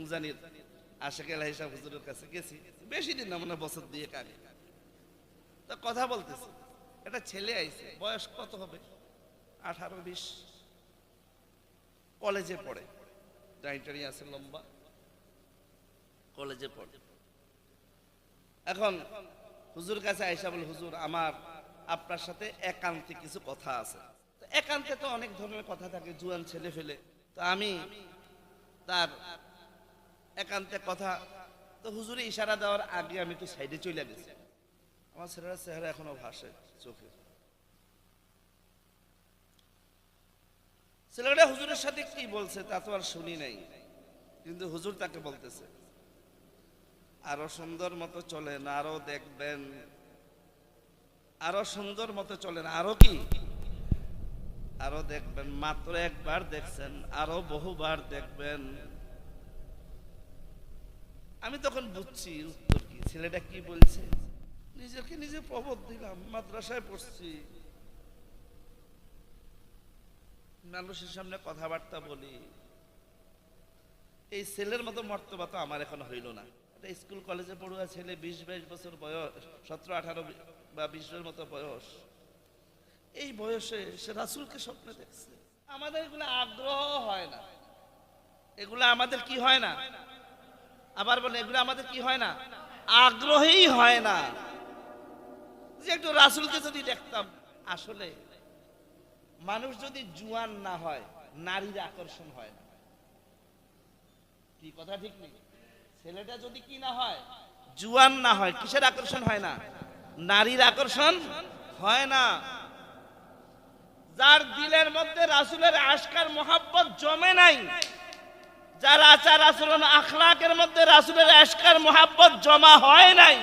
টুংজানির আশেখ এলাহি সাহেব হুজুরের কাছে গেছি, বেশি দিন না, মনে বছর দিয়ে আগে। তা কথা বলতেছে, একটা ছেলে আইছে, বয়স কত হবে, 18-20, কলেজে পড়ে, ডাইটারি আছে লম্বা, কলেজে পড়ে। এখন হুজুর কাছে আইসা বলে, হুজুর আমার আপনার সাথে একান্তে কিছু কথা আছে। একান্তে তো অনেক ধরনের কথা থাকে, জুয়ান ছেলে ফেলে, তো আমি তার একান্তে কথা, তো হুজুরে ইশারা দেওয়ার আগে আমি একটু সাইডে চলে গেছি। আমার ছেলেরা চেহারা এখনো ভাসে চোখে। ছেলেটা হুজুরের সাথে কি বলছে তা তো আর শুনি নাই, কিন্তু হুজুর তাকে বলতেছে আরো সুন্দর মতো চলেন, আরো দেখবেন, আরো সুন্দর মতো চলেন, আরো কি, আরো দেখবেন, মাত্র একবার দেখছেন, আরো বহুবার দেখবেন। আমি তখন বুঝছি উত্তর কি, ছেলেটা কি বলছে। নিজেকে নিজে প্রবোধ দিলাম, মাদ্রাসায় পড়ছি, মানুষের সামনে কথাবার্তা বলি, এই ছেলের মতো মর্তবা তো আমার এখন হইল না। একটা স্কুল কলেজে পড়ুয়া ছেলে, 20-22 বছর বয়স, 17-18 বা 20-এর মতো বয়স, এই বয়সে সে রাসূলকে স্বপ্নে দেখছে। আমাদের এগুলো আগ্রহ হয় না, এগুলো আমাদের কি হয় না, আবার বলে এগুলো আমাদের কি হয় না, আগ্রহী হয় না, যে একটু রাসূলকে যদি দেখতাম। আসলে মানুষ যদি জুয়ান না হয়, নারীর আকর্ষণ হয় না, কি কথা ঠিক নেই? ছেলেটা যদি কি না হয়, জুয়ান না হয়, কিসের আকর্ষণ হয় না, নারীর আকর্ষণ হয় না। যার দিলের মধ্যে রাসূলের আশকার মোহাব্বত জমে নাই, যার আচার আচরণ আখলাকের মধ্যে রাসূলের আশকার মোহাব্বত জমা হয় নাই,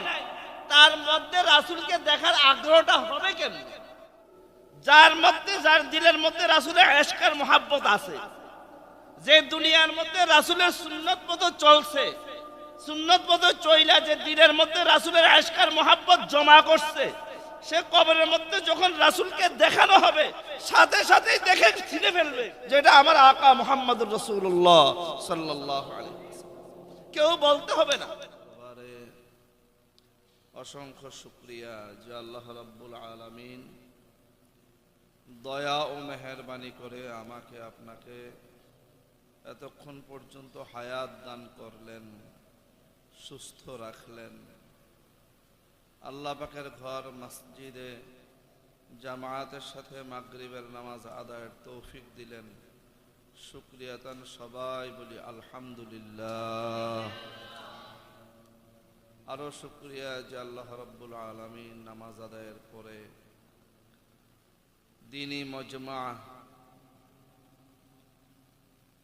তার মধ্যে রাসূলকে দেখার আগ্রহটা হবে কেন? যার মধ্যে, যার দিলের মধ্যে রাসূলের আশকার মোহাব্বত আছে, যে দুনিয়ার মধ্যে রাসূলের সুন্নত মতো চলছে, সুন্নত মতো চইলা যে দিলের মধ্যে রাসূলের আশকার মোহাব্বত জমা করছে, সে কবরের মধ্যে যখন রাসূলকে দেখানো হবে, সাথে সাথেই দেখে ছিঁড়ে ফেলবে যেটা আমার আকা মুহাম্মদুর রাসূলুল্লাহ সাল্লাল্লাহু আলাইহি ওয়াসাল্লাম। কেউ বলতে হবে না। অসংখ্য শুকরিয়া যে আল্লাহ রাব্বুল আলামিন দয়া ও মেহেরবানি করে আমাকে আপনাকে এতক্ষণ পর্যন্ত হায়াত দান করলেন, সুস্থ রাখলেন। আল্লাহ পাকের ঘর মসজিদে জামায়াতের সাথে মাগরিবের নামাজ আদায়ের তৌফিক দিলেন। শুকরিয়াতান সবাই বলি আলহামদুলিল্লাহ। আরো শুকরিয়া যে আল্লাহ রাব্বুল আলামিন নামাজ আদায়ের পরে দ্বীনি মজমা,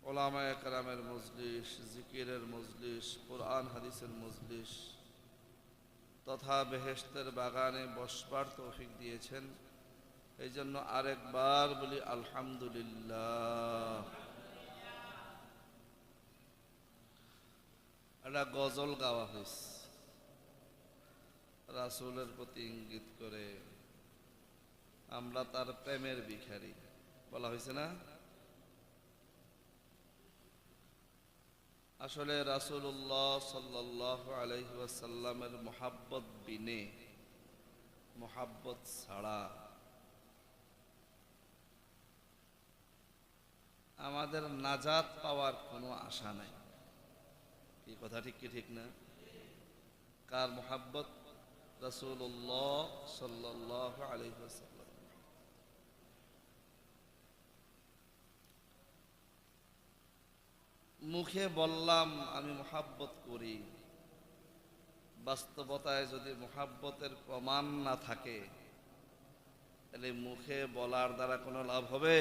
ওলামায়ে কেরামের মজলিস, জিকিরের মজলিস, কোরআন হাদিসের মজলিস তথা বেহেশতের বাগানে বসবার তৌফিক দিয়েছেন। এই জন্য আরেকবার বলি আলহামদুলিল্লাহ। একটা গজল গাওয়া হয়েছে রাসূলের প্রতি ইঙ্গিত করে, আমরা তার প্রেমের ভিখারি, বলা হয়েছে না? আসলে রাসূলুল্লাহ সাল্লাল্লাহু আলাইহি ওয়াসাল্লামের মুহাব্বত বিনে, মুহাব্বত ছাড়া আমাদের নাজাত পাওয়ার কোনো আশা নাই। কি কথা ঠিক কি ঠিক না? কার মুহাব্বত? রাসূলুল্লাহ সাল্লাল্লাহু আলাইহি ওয়াসাল্লাম। মুখে বললাম আমি মুহাব্বত করি, বাস্তবতায় যদি মুহাব্বতের প্রমাণ না থাকে, তাহলে মুখে বলার দ্বারা কোনো লাভ হবে?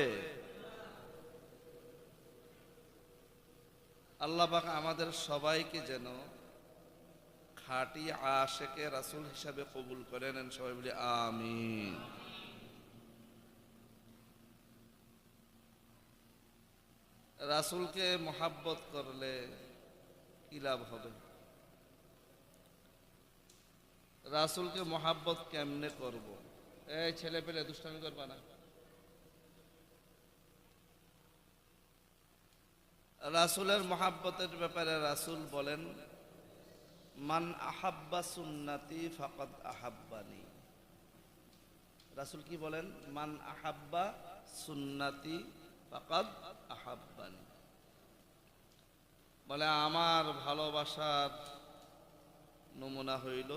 আল্লাহ পাক আমাদের সবাইকে যেন খাঁটি আশেকে রাসূল হিসাবে কবুল করে নেন। সবাই বলি আমিন। রাসূলকে মুহাব্বত করলে কি লাভ হবে? রাসূলকে মুহাব্বত কেমনে করব? এই ছেলে পেলে দুষ্টামি করবা না। রাসূলের মহাব্বতের ব্যাপারে রাসূল বলেন, মান আহাব্বা সুন্নতি ফাকাদ আহাব্বানি। রাসূল কি বলেন? মান আহাব্বা সুন্নতি ফাকাদ আহাব্বানি, বলে আমার ভালোবাসার নমুনা হইল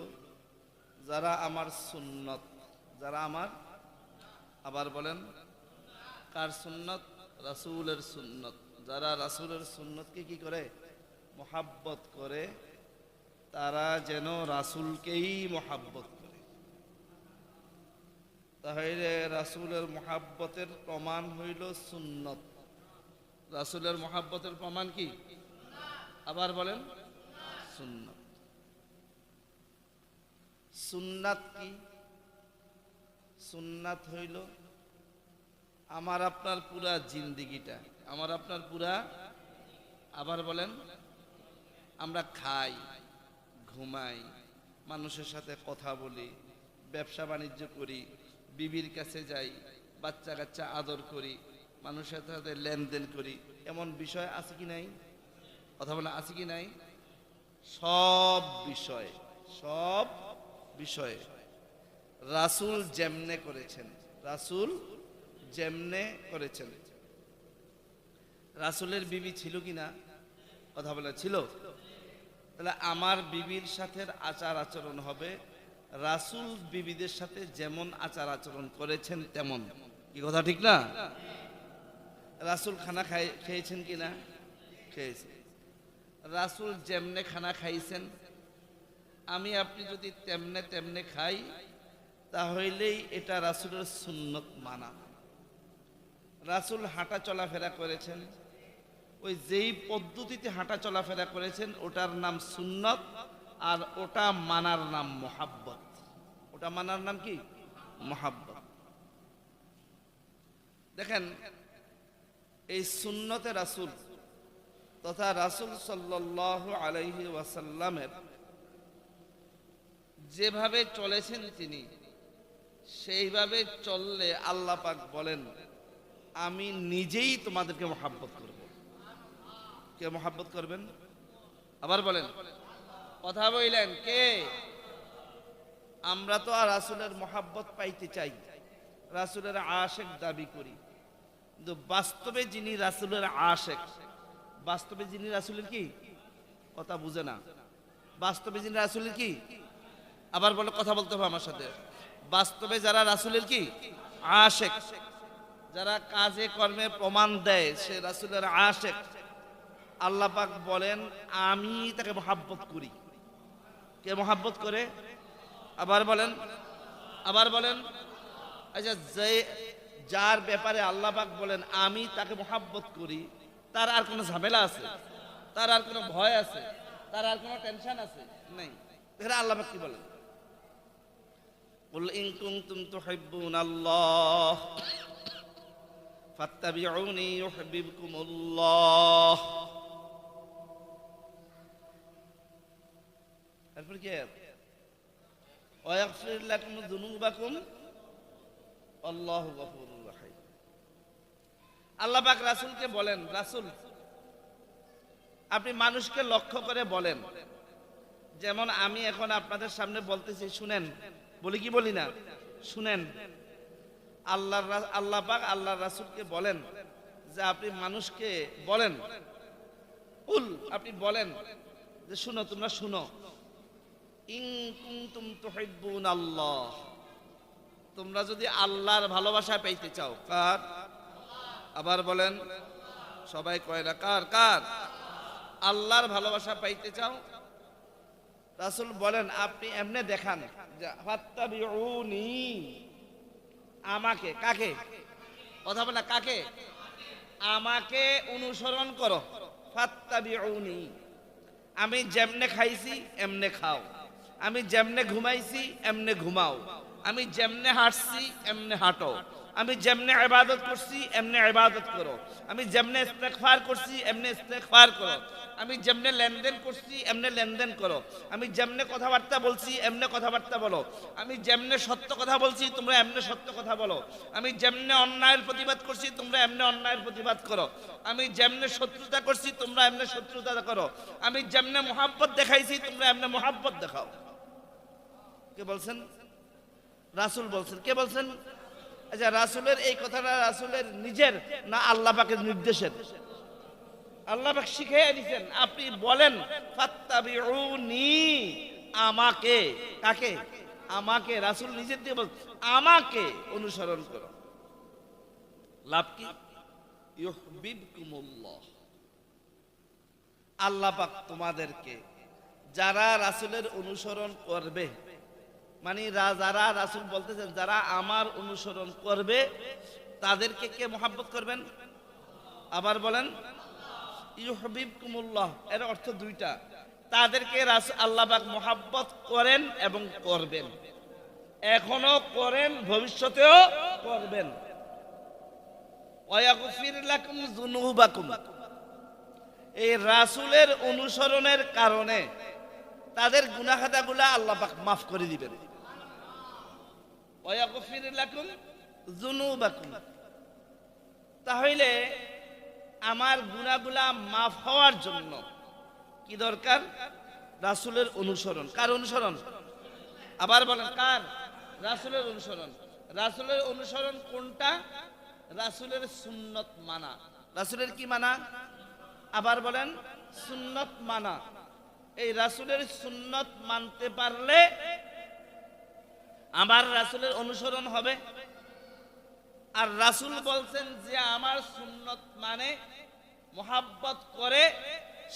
যারা আমার সুন্নত, যারা আমার, আবার বলেন কার সুন্নত? রাসূলের সুন্নত। যারা রাসূলের সুন্নতকে কি করে? মহাব্বত করে, তারা যেন রাসূলকেই মহাব্বত করে। তাহলে রাসূলের মহাব্বতের প্রমাণ হইল সুন্নত। রাসূলের মহাব্বতের প্রমাণ কি? আবার বলেন সুন্নত। সুন্নাত কি? সুন্নাত হইল আমার আপনার পুরা জিন্দিগিটা, আমার আপনার পুরা, আবার বলেন, আমরা খাই, ঘুমাই, মানুষের সাথে কথা বলি, ব্যবসা বাণিজ্য করি, বিবির কাছে যাই, বাচ্চা কাচ্চা আদর করি, মানুষের সাথে লেনদেন করি, এমন বিষয় আছে কি নাই? কথা বলে আছে কি নাই? সব বিষয়ে, সব বিষয়ে রাসূল যেমনে করেছেন, রাসূল যেমনে করেছেন। রাসূলের বিবি ছিল কি না? কথা বলে ছিল। তাহলে আমার বিবির সাথে আচার আচরণ হবে রাসূল বিবিদের সাথে যেমন আচার আচরণ করেছেন তেমন। কি কথা ঠিক না? রাসূল খানা খেয়েছেন কি না? খেয়েছেন। রাসূল যেমনে খানা খাইছেন, আমি আপনি যদি তেমনে তেমনে খাই, তাহলেই এটা রাসূলের সুন্নত মানা। রাসূল হাঁটা চলাফেরা করেছেন, ওই যেই পদ্ধতিতে হাঁটা চলাফেরা করেছেন ওটার নাম সুন্নত, আর ওটা মানার নাম মহাব্বত। ওটা মানার নাম কি? মহাব্বত। দেখেন, এই সুন্নতে রাসূল তথা রাসূল সাল্লাল্লাহু আলাইহি ওয়াসাল্লামের যেভাবে চলেছেন তিনি, সেইভাবে চললে আল্লাহ পাক বলেন, আমি নিজেই তোমাদেরকে মহাব্বত করব। কে মহাব্বত করবেন? আবার বলেন, কথা বললেন কে? আমরা তো আর রাসূলের মহাব্বত পাইতে চাই, রাসূলের আশিক দাবি করি, কিন্তু বাস্তবে যিনি রাসূলের আশিক, বাস্তবে যিনি রাসূলের কি? কথা বুঝে না। বাস্তবে যিনি রাসূলের কি? আবার বলে, কথা বলতে হবে আমার সাথে। বাস্তবে যারা রাসূলের কি? আশিক, যারা কাজে কর্মে প্রমাণ দেয় সে রাসূলের আশিক, আল্লাহ পাক বলেন আমি তাকে মহাব্বত করি। কে মহাব্বত করে? আবার বলেন, আবার বলেন। আচ্ছা, যার ব্যাপারে আল্লাহ পাক বলেন আমি তাকে মহাব্বত করি, তার আর কোনো ঝামেলা আছে? তার আর কোনো ভয় আছে? তার আর কোনো টেনশন আছে? নাই। এখানে আল্লাহ পাক কি বলেন? কুল ইন কুনতুম তুহিব্বুনাল্লাহ ফাত্তাবিউনি ইউহিব্বুকুমুল্লাহ। তারপর কি? ওয়া ইয়াগফির লাকুম যুনুবাকুম আল্লাহু গফুরুর রহিম। আল্লাহ পাক রাসূলকে বলেন, রাসূল আপনি মানুষকে লক্ষ্য করে বলেন, যেমন আমি এখন আপনাদের সামনে বলতেছি, শুনেন। বলি কি বলি না? শুনেন। আল্লাহ পাক আল্লাহর রাসূলকে বলেন যে আপনি মানুষকে বলেন, কুল, আপনি বলেন যে শুনো, তোমরা শুনো, ইন কুনতুম তুহিব্বুনাল্লাহ, তোমরা যদি আল্লাহর ভালোবাসা পেতে চাও। কার? আবার বলেন, সবাই কয় না কার? কার? আল্লাহর ভালোবাসা পাইতে চাও। রাসূল বলেন আপনি এমনে দেখান, ফাত্তাবিউনি, আমাকে। কাকে? কথা বলে কাকে? আমাকে অনুসরণ করো। ফাত্তাবিউনি, আমি যেমনে খাইছি এমনে খাও, আমি যেমনে ঘুমাইছি এমনে ঘুমাও, আমি যেমনে হাঁটছি এমনে হাঁটো, আমি যেমনে ইবাদত করছি এমনি ইবাদত করো, আমি যেমনে ইস্তেগফার করছি এমনি ইস্তেগফার করো, আমি যেমনে লেনদেন করছি এমনি লেনদেন করো, আমি যেমনে কথাবার্তা বলছি এমনি কথাবার্তা বলো, আমি যেমনে সত্য কথা বলছি তোমরা এমনি সত্য কথা বলো, আমি যেমনে অন্যায়ের প্রতিবাদ করছি তোমরা এমনি অন্যায়ের প্রতিবাদ করো, আমি যেমনে শত্রুতা করছি তোমরা এমনি শত্রুতা করো, আমি যেমনে মুহাব্বত দেখাইছি তোমরা এমনি মুহাব্বত দেখাও। কে বলছেন? রাসূল বলছেন। কে বলছেন? আচ্ছা, রাসূলের এই কথাটা রাসূলের নিজের না আল্লাহ পাকের নির্দেশের? আল্লাহ পাক শিখিয়ে দিয়েছেন, আপনি বলেন ফাত্তাবিউনি, আমাকে। কাকে? আমাকে। রাসূল নিজের দিয়ে বলছেন আমাকে অনুসরণ করো। লাভ কি? ইউহিব্বুকুমুল্লাহ, আল্লাহ পাক তোমাদেরকে, যারা রাসূলের অনুসরণ করবে, মানে যারা রাসূল বলতেছেন যারা আমার অনুসরণ করবে তাদেরকে কে মহব্বত করবেন? আবার বলেন ইউহিব্বুকুমুল্লাহ। এর অর্থ দুইটা, তাদেরকে আল্লাহ পাক মহব্বত করেন এবং করবেন, এখনো করেন, ভবিষ্যতেও করবেন। ওয়ায়াগফির লাকুম যুনুবাকুম, এই রাসূলের অনুসরণের কারণে তাদের গুনাহ খাতাগুলো আল্লাহ পাক মাফ করে দিবেন। ওয়ায়াগফির লাকুম যুনুবাকুম, তাহলে আমার গুনাহগুলা মাফ হওয়ার জন্য কি দরকার? রাসূলের অনুসরণ। কার অনুসরণ? আবার বলেন কার? রাসূলের অনুসরণ। রাসূলের অনুসরণ কোনটা? রাসূলের সুন্নত মানা। রাসূলের কি মানা? আবার বলেন সুন্নত মানা। এই রাসূলের সুন্নত মানতে পারলে আমার রাসূলের অনুসরণ হবে। আর রাসূল বলছেন যে আমার সুন্নত মানে মুহাব্বত করে,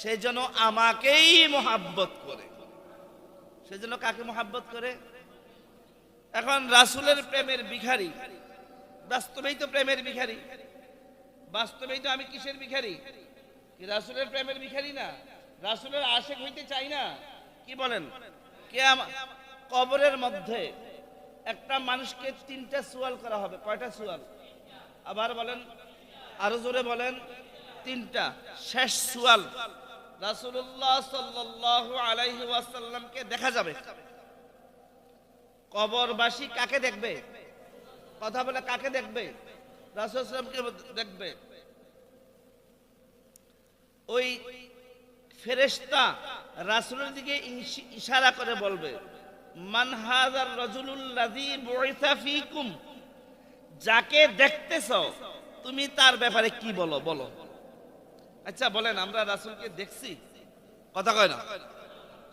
সেই জন্য আমাকেই মুহাব্বত করে। সেই জন্য কাকে মুহাব্বত করে? এখন রাসূলের প্রেমের ভিখারি, বাস্তবেই তো প্রেমের ভিখারি, বাস্তবেই তো আমি কিসের ভিখারি? কি রাসূলের প্রেমের ভিখারি না? রাসূলের আশিক হইতে চাই না? কি বলেন? কবরের মধ্যে একটা মানুষকে তিনটা সুয়াল করা হবে। কয়টা সুয়াল? আবার বলেন, আরো জোরে বলেন। তিনটা। শেষ সুয়াল রাসূলুল্লাহ সাল্লাল্লাহু আলাইহি ওয়াসাল্লামকে দেখা যাবে। কবরবাসী কাকে দেখবে? কথা বলে কাকে দেখবে? রাসূল সাল্লাল্লাহু আলাইহি ওয়াসাল্লামকে দেখবে। ওই ফেরেশতা রাসূলের দিকে ইশারা করে বলবে, মান হাযার রাজুলুল্লাযী বুইসা ফীকুম, যাকে দেখতেছো তুমি তার ব্যাপারে কি বলো? বলো। আচ্ছা বলেন, আমরা রাসূলকে দেখছি? কথা কয় না?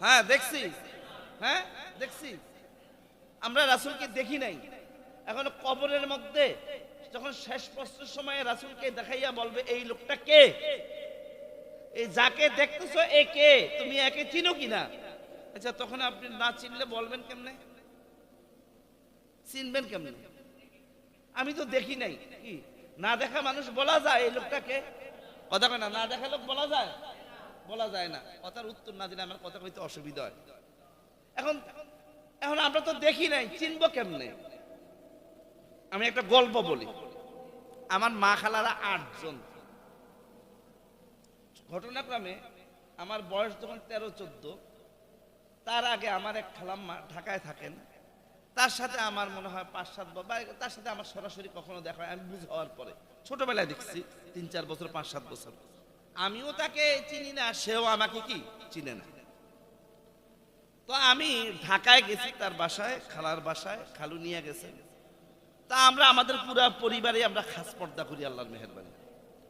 হ্যাঁ দেখছি। হ্যাঁ দেখছি। আমরা রাসূলকে দেখি নাই। এখন কবরের মধ্যে যখন শেষ প্রশ্নের সময় রাসূলকে দেখাইয়া বলবে এই লোকটা কে, এই যাকে দেখতেছো এ কে, তুমি একে চিনো কিনা? আচ্ছা তখন আপনি না চিনলে বলবেন কেমনে? চিনবেন কেমনে? আমি তো দেখি নাই। কি না দেখা মানুষ বলা যায় এই লোকটাকে? কথা কয় না? না দেখা লোক বলা যায়? বলা যায় না। কথার উত্তর না দিলে আমার কথা কইতে অসুবিধা হয়। এখন এখন আমরা তো দেখি নাই, চিনবো কেমনে? আমি একটা গল্প বলি। আমার মা খালারা ৮ জন। ঘটনাক্রমে আমার বয়স যখন 13-14, তার আগে আমার এক খালাম্মা ঢাকায় থাকেন, তার সাথে আমার মনে হয় ৫-৭ বছর, তার সাথে আমার সরাসরি কখনো দেখা হয় আমি বুঝ হওয়ার পরে। ছোটবেলায় দেখছি ৩-৪ বছর, ৫-৭ বছর। আমিও তাকে চিনি না, সেও আমাকে কি চিনে না। তো আমি ঢাকায় গেছি তার বাসায়, খালার বাসায়, খালু নিয়ে গেছে। তা আমরা আমাদের পুরা পরিবারে আমরা খাস পর্দা করি, আল্লাহর মেহেরবানি।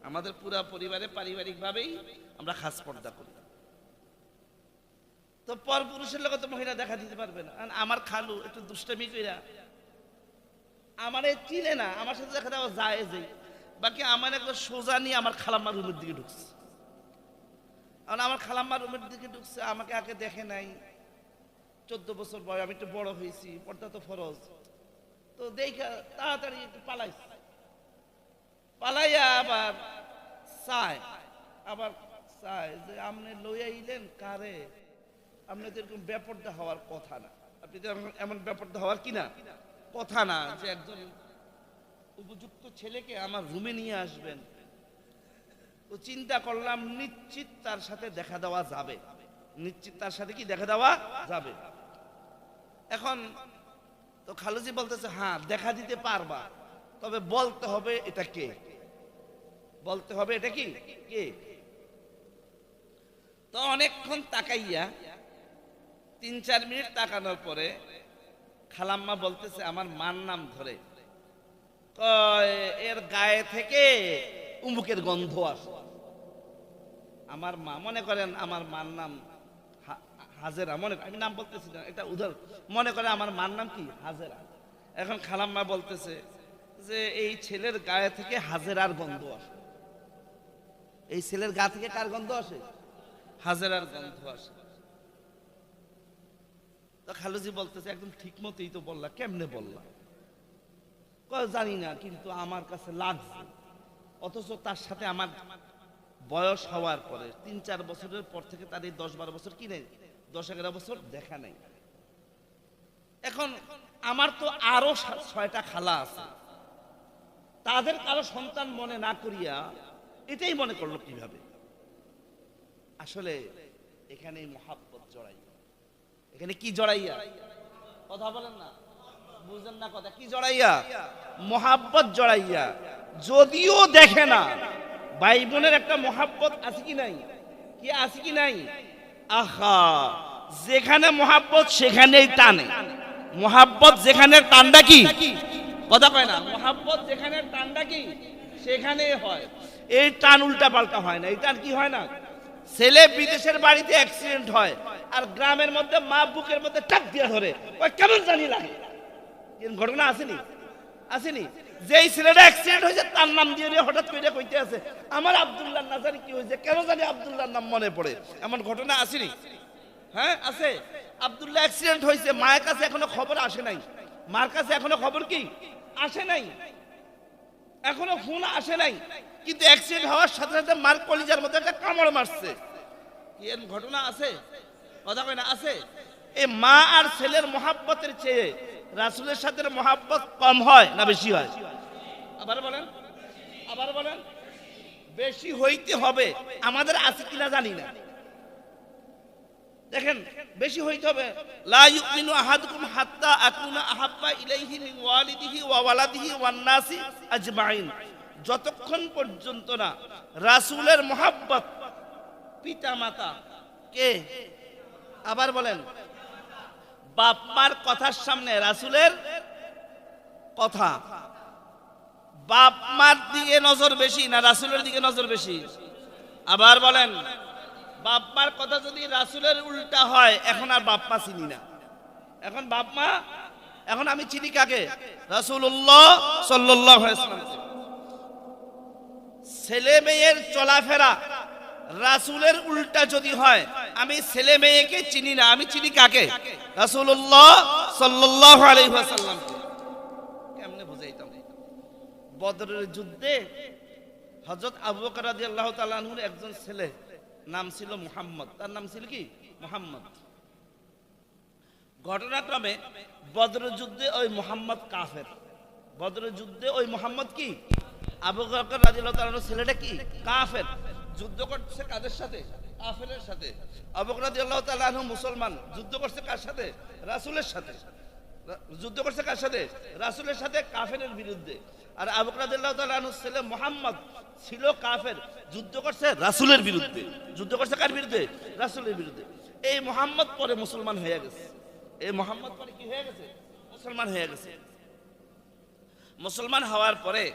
আমাদের পুরা পরিবারে পারিবারিক ভাবেই আমরা খাস পর্দা করি। তো পর পুরুষের লোক তো মহিলা দেখা দিতে পারবে না। আমার খালু একটু দুষ্টামি কইরা আমারে চিনে না, আমার সাথে দেখা দেওয়া যায় যে বাকি আমার একবার সোজা নিয়ে আমার খালাম্মার রুমের দিকে ঢুকছে। কারণ আমার খালাম্মার রুমের দিকে ঢুকছে, আমাকে আগে দেখে নাই। 14 বছর বয়স, আমি একটু বড় হয়েছি, পর্দা তো ফরজ। তো দেখা তাড়াতাড়ি একটু পালাইছি, পালাইয়া আবার চায় যে আপনি লইয়া ইলেন কারে? আপনি তো এরকম বেপরদা হওয়ার কথা না, আপনি তো এমন বেপরদা হওয়ার কি না কথা না, যে একজন উপযুক্ত ছেলেকে আমার রুমে নিয়ে আসবেন। তো চিন্তা করলাম নিশ্চিত তার সাথে দেখা দেওয়া যাবে, নিশ্চিত তার সাথে কি দেখা দেওয়া যাবে। এখন তো খালুজি বলতেছে হ্যাঁ দেখা দিতে পারবা, তবে বলতে হবে এটা কে, বলতে হবে এটা কি কে। তো অনেকক্ষণ তাকাইয়া 3-4 মিনিট তাকানোর পরে খালাম্মা বলতেছে আমার মার নাম ধরে, এর গায়ে থেকে উমুকের গন্ধ আসে। আমার মা, মনে করেন আমার মার নাম হাজেরা, মনে আমি নাম বলতেছি না, এটা উদাহরণ, মনে করে আমার মার নাম কি হাজেরা। এখন খালাম্মা বলতেছে যে এই ছেলের গায়ে থেকে হাজেরার গন্ধ আসে। এই ছেলের গা থেকে কার গন্ধ আসে? হাজেরার গন্ধ আসে। তো খালুজি বলতেছে একদম ঠিক মতোই তো বললা, কেমনে বললা? জানি না, কিন্তু আমার কাছে লাগছে। অথচ তার সাথে আমার বয়স হওয়ার পরে 3-4 বছরের পর থেকে তার এই 10-12 বছর কি নেই, 10-11 বছর দেখা নেই। এখন আমার তো আরো 6টা খালা আছে, তাদের কারো সন্তান মনে না করিয়া এটাই মনে করলো কিভাবে? আসলে এখানে মহাব্বত জড়াইয়া, এখানে কি জড়াইয়া? কথা বলেন না, বুঝেন না কথা, কি জড়াইয়া? মহাব্বত জড়াইয়া। যদিও দেখে না, ভাই বোনের একটা মহাব্বত আছে কি নাই? কি আছে কি নাই? আহা, যেখানে মহাব্বত সেখানেই টানে। মহাব্বত যেখানে টানটা কি, কথা কয় না, মহাব্বত যেখানে টানটা কি সেখানেই হয়। এই টান উল্টা পাল্টা হয় না। এই টান কি হয় না? ছেলে বিদেশের বাড়িতে অ্যাক্সিডেন্ট হয় আর গ্রামের মধ্যে মা বুকের মধ্যে টাক দিয়ে ধরে, ওই কেমন জানি লাগে। ঘটনা আসেনি? আসেনি? যেই ছেলেটা অ্যাক্সিডেন্ট হয়েছে তার নাম দিয়ে হঠাৎ করে কইতে আছে আমার আব্দুল্লাহ না জানি কি হয়েছে, কেন জানি আব্দুল্লাহর নাম মনে পড়ে। এমন ঘটনা আসেনি? হ্যাঁ আছে। আব্দুল্লাহ অ্যাক্সিডেন্ট হয়েছে, মায়ের কাছে এখনো খবর আসে নাই, মার কাছে এখনো খবর কি আসে নাই, এখনো ফোন আসে নাই, কিন্তু অ্যাক্সিডেন্ট হওয়ার সাথে সাথে মার কলিজার মধ্যে একটা কামড় মারছে। কি এর ঘটনা আছে? কথা কয় না, আছে। এই মা আর ছেলের মহাব্বতের চেয়ে রাসূলের সাথে মহাব্বত কম হয় না বেশি হয়? আবার বলেন, আবার বলেন। বেশি হইতে হবে। আমাদের আছে কিনা জানি না, দেখেন বেশি হইতে হবে। লা ইউমিনু আহাদুকুম হাত্তা আকুনা আহাব্বা ইলাইহি মিন ওয়ালিদিহি ওয়া ওয়ালাদিহি ওয়ান নাসি আজমাইন। যতক্ষণ পর্যন্ত না রাসূলের মহাব্বত, পিতা মাতা কে, আবার বলেন, বাপ মার কথার সামনে রাসূলের কথা, বাপ মার দিকে নজর বেশি না রাসূলের দিকে নজর বেশি? আবার বলেন, বাপ মার কথা যদি রাসূলের উল্টা হয়, এখন আর বাপ মা চিনি না। এখন বাপ মা, এখন আমি চিনি কাকে? রাসূলুল্লাহ সাল্লাল্লাহু আলাইহি ওয়াসাল্লাম। ছেলে মেয়ের চলাফেরা রাসূলের উল্টা যদি হয়, আমি ছেলে মেয়েকে চিনি না, আমি চিনি কাকে? রাসূলুল্লাহ সাল্লাল্লাহু আলাইহি ওয়াসাল্লাম। কেমনে বুঝাইতাম? বদরের যুদ্ধে হযরত আবু বকর রাদিয়াল্লাহু তাআলা আনহুর একজন ছেলে, নাম ছিল মুহাম্মদ। তার নাম ছিল কি? মুহাম্মদ। ঘটনাক্রমে বদরের যুদ্ধে ওই মুহাম্মদ কাফের। বদরের যুদ্ধে ওই মুহাম্মদ কি? আবু বকর রাদিয়াল্লাহু তাআলা আনহুর ছেলেটা কি? কাফের। যুদ্ধ করছে কাদের সাথে? কাফেরের সাথে। আবু বকর রাদিয়াল্লাহু তাআলা আনহু মুসলমান, যুদ্ধ করছে কার সাথে? রাসূলের সাথে। যুদ্ধ করছে কার সাথে? রাসূলের সাথে, কাফেরের বিরুদ্ধে। আর আবু বকর রাদিয়াল্লাহু তাআলা আনহুর ছেলে মুহাম্মদ ছিল কাফের, যুদ্ধ করছে রাসূলের বিরুদ্ধে। যুদ্ধ করছে কার বিরুদ্ধে? রাসূলের বিরুদ্ধে। এই মুহাম্মদ পরে মুসলমান হয়ে গেছে। এই মুহাম্মদ পরে কি হয়ে গেছে? মুসলমান হয়ে গেছে। মুসলমান হওয়ার পরে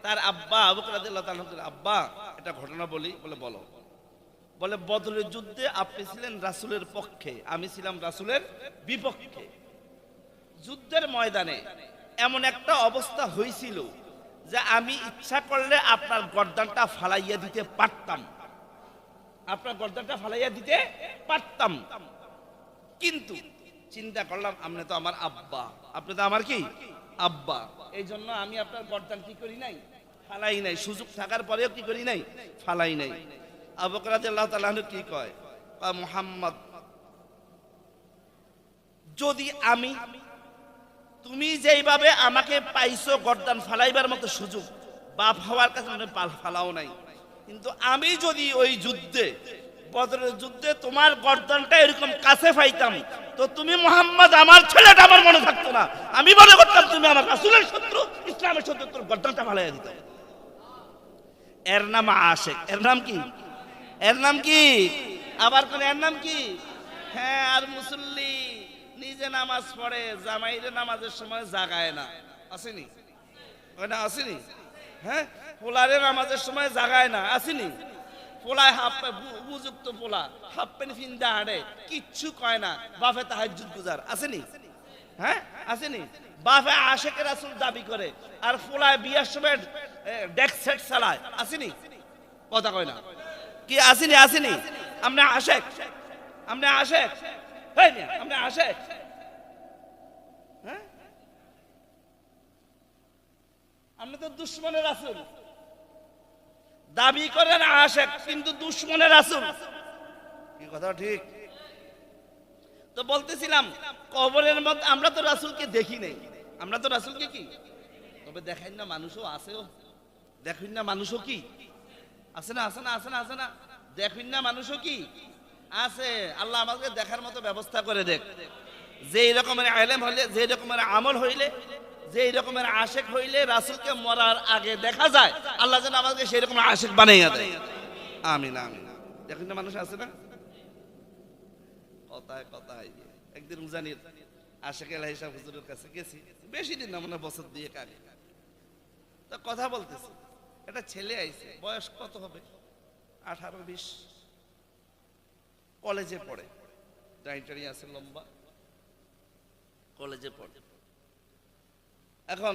তার আব্বা আবু বকর রাদিয়াল্লাহু তাআলা আনহু, আব্বা একটা ঘটনা বলি। বলে বলো। বলে বদরের যুদ্ধে আপনি ছিলেন রাসূলের পক্ষে, আমি ছিলাম রাসূলের বিপক্ষে। যুদ্ধের ময়দানে এমন একটা অবস্থা হয়েছিল যে আমি ইচ্ছা করলে আপনার গর্দানটা ফালাইয়া দিতে পারতাম, আপনার গর্দানটা ফালাইয়া দিতে পারতাম, কিন্তু চিন্তা করলাম আপনি তো আমার আব্বা, আপনি তো আমার কি আব্বা, এই জন্য আমি আপনার গর্দান কি করি নাই? ফালাই নাই। সুযোগ থাকার পরেও কি করি নাই? ফালাই নাই। আবু বকর রাদিয়াল্লাহু তাআলা আনহু কি কয়? মুহাম্মদ, যদি আমি তুমি যেইভাবে আমাকে পাইছো গর্দান ফালাইবার মতো সুযোগ, বাপ হওয়ার কাছে ফালাও নাই, কিন্তু আমি যদি ওই যুদ্ধে, বদরের যুদ্ধে তোমার গর্দানটা এরকম কাছে পাইতাম, তো তুমি মুহাম্মদ আমার ছেলেটা আমার মনে থাকতো না। আমি মনে করতাম তুমি আমার রাসূলের শত্রু, ইসলামের শত্রু, তোর গর্দানটা ফালাইয়া দিত। এর নাম আশেক। এর নাম কি? এর নাম কি? আবার কোন এর নাম কি? হ্যাঁ, আর মুসল্লি নিজে নামাজ পড়ে, জামাইরে নামাজের সময় জাগায় না, আসেনি? ওটা আসেনি? হ্যাঁ, পোলারে নামাজের সময় জাগায় না, আসেনি? পোলায় উপযুক্ত পোলা হাফ প্যান্ট ফিন্দা হাঁটে, কিচ্ছু কয় না, বাপে তাহাজ্জুদ গুজার, আসেনি? হ্যাঁ, আসেনি? বাপে আশেকের রাসূল দাবি করে, আর পোলায় বিয়ার সময় ডেক সেট চালায়, আসেনি? কথা কয় না কি? আসেনি? আসেনি? আমরা আশেক, আমরা আশেক, আমরা আশেক। হ্যাঁ, আমরা তো দুশ্মনের রাসূল দাবি করেন আশেক, কিন্তু দুশ্মনের রাসূল। কি কথা ঠিক? তো বলতেছিলাম কবরের মধ্যে আমরা তো রাসূলকে দেখি নাই, আমরা তো রাসূলকে কি তবে দেখাই না, মানুষও আছেও, দেখুন না মানুষও কি আছে না? আছে না? আছে না? আছে না? দেখুন না মানুষও কি আছে। আল্লাহ আমাকে দেখার মতো ব্যবস্থা করে দেখ, যে রকমের আলেম হইলে, যে রকমের আমল হইলে, যে রকমের আশেক হইলে রাসূলকে মরার আগে দেখা যায়, আল্লাহ যেন আমাকে সেই রকম আশেক বানাইয়া দেয়। আমিন আমিন। দেখুন না মানুষ আছে না? কথায় কথায় একদিন উজানির আশেক এলাহি সাহেব হুজুরের কাছে গেছি, বেশি দিন না, মনে বছর দিয়ে আগে। তো কথা বলতেছি, একটা ছেলে আইছে, বয়স কত হবে? 18-20, কলেজে পড়ে, ডাইটারি আছে লম্বা, কলেজে পড়ে। এখন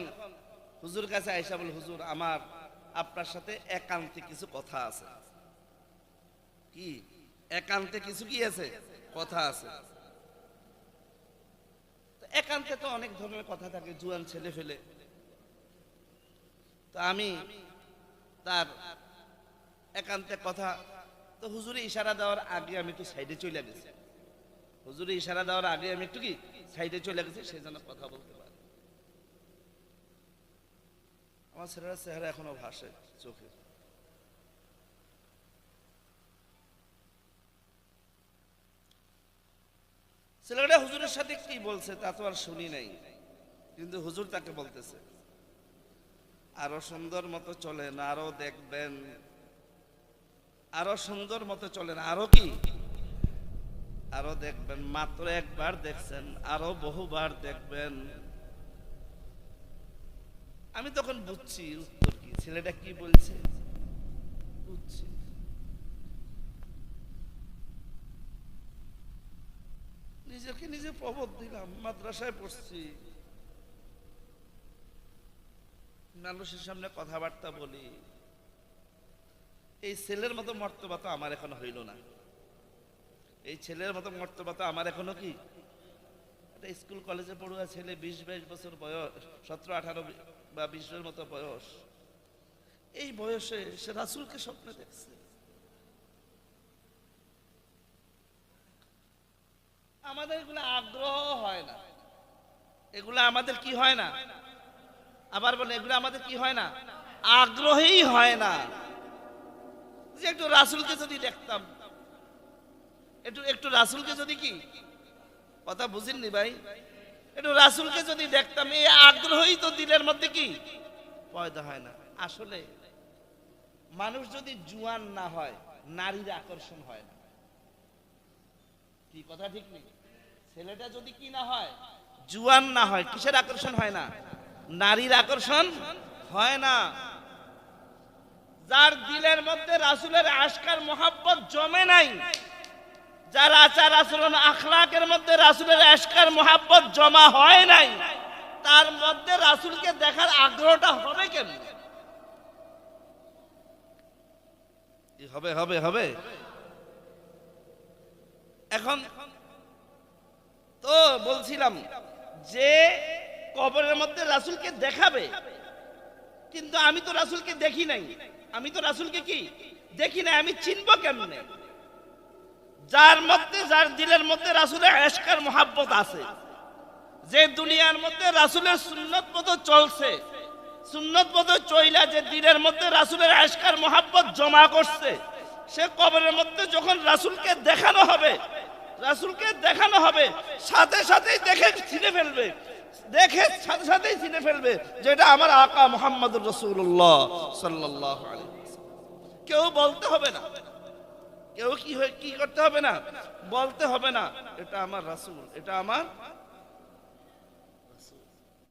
হুজুর কাছে আইসা বলে, হুজুর আমার আপনার সাথে একান্তে কিছু কথা আছে। কি একান্তে কিছু কি আছে? কথা আছে। একান্তে তো অনেক ধরনের কথা থাকে, জুয়ান ছেলে ফেলে। তো আমি তার একান্তে কথা, তো হুজুরে ইশারা দেওয়ার আগে আমি একটু সাইডে চলে গেছি, হুজুরে ইশারা দেওয়ার আগে আমি একটু কি সাইডে চলে গেছি, সেই জন্য কথা বলতে পারি। আমার ছেলেরা চেহারা এখনো ভাসে চোখে। ছেলেটা হুজুরের সাথে কি বলছে তা তো আর শুনি নাই, কিন্তু হুজুর তাকে বলতেছে আরো সুন্দর মতো চলেন, আরো দেখবেন, আরো সুন্দর মতো চলেন, আরো কি আরো দেখবেন। মাত্র একবার দেখছেন, আরো বহুবার দেখবেন। আমি তখন বুঝছি উত্তর কি, ছেলেটা কি বলছে বুঝছি। নিজেকে নিজে প্রবোধ দিলাম, মাদ্রাসায় পড়ছি, মানুষের সামনে কথাবার্তা বলি, এই ছেলের মতো মর্তবা তো আমার এখন হইল না, এই ছেলের মতো মর্তবা তো আমার এখনো কি, একটা স্কুল কলেজে পড়ুয়া ছেলে, 20-22 বছর বয়স, 17-18 বা 20-এর মতো বয়স, এই বয়সে সে রাসূলকে স্বপ্নে দেখছে। আমাদের এগুলো আগ্রহ হয় না, এগুলো আমাদের কি হয় না, আবার বলে এগুলো আমাদের কি হয় না, আগ্রহী হয় না। যে একটু রাসূলকে যদি দেখতাম, একটু রাসূলকে যদি কি, কথা বুঝেননি ভাই, একটু রাসূলকে যদি দেখতাম, এই আগ্রহই তো দিলের মধ্যে কি পয়দা হয় না। আসলে মানুষ যদি জুয়ান না হয়, নারীর আকর্ষণ হয় না। কি কথা ঠিক নেই? ছেলেটা যদি কি না হয়, জুয়ান না হয়, কিসের আকর্ষণ হয় না? নারীর আকর্ষণ হয় না। যার দিলের মধ্যে রাসূলের আশকার মোহাব্বত জমে নাই, যার আচার আচরণ আখলাকের মধ্যে রাসূলের আশকার মোহাব্বত জমা হয় নাই, তার মধ্যে রাসূলকে দেখার আগ্রহটা হবে কেন? হবে হবে হবে। এখন তো বলছিলাম যে কবরের মধ্যে রাসূলকে দেখাবে, কিন্তু আমি তো রাসূলকে দেখি নাই, আমি তো রাসূলকে কি দেখি নাই, আমি চিনবো কেমনে? যার মধ্যে, যার দিলের মধ্যে রাসূলের ইশক আর মুহাব্বত আছে, যে দুনিয়ার মধ্যে রাসূলের সুন্নত মতো চলছে, সুন্নত মতো চইলা যে দিনের মধ্যে রাসূলের আশকার মোহাব্বত জমা করছে, সে কবরের মধ্যে যখন রাসূলকে দেখানো হবে, রাসূলকে দেখানো হবে, সাথে সাথেই দেখে চিনে ফেলবে, দেখে সাথে সাথেই চিনে ফেলবে যে এটা আমার আকা মুহাম্মদুর রাসূলুল্লাহ সাল্লাল্লাহু আলাইহি ওয়াসাল্লাম। কেউ বলতে হবে না, কেউ কি করতে হবে না, বলতে হবে না এটা আমার রাসূল, এটা আমার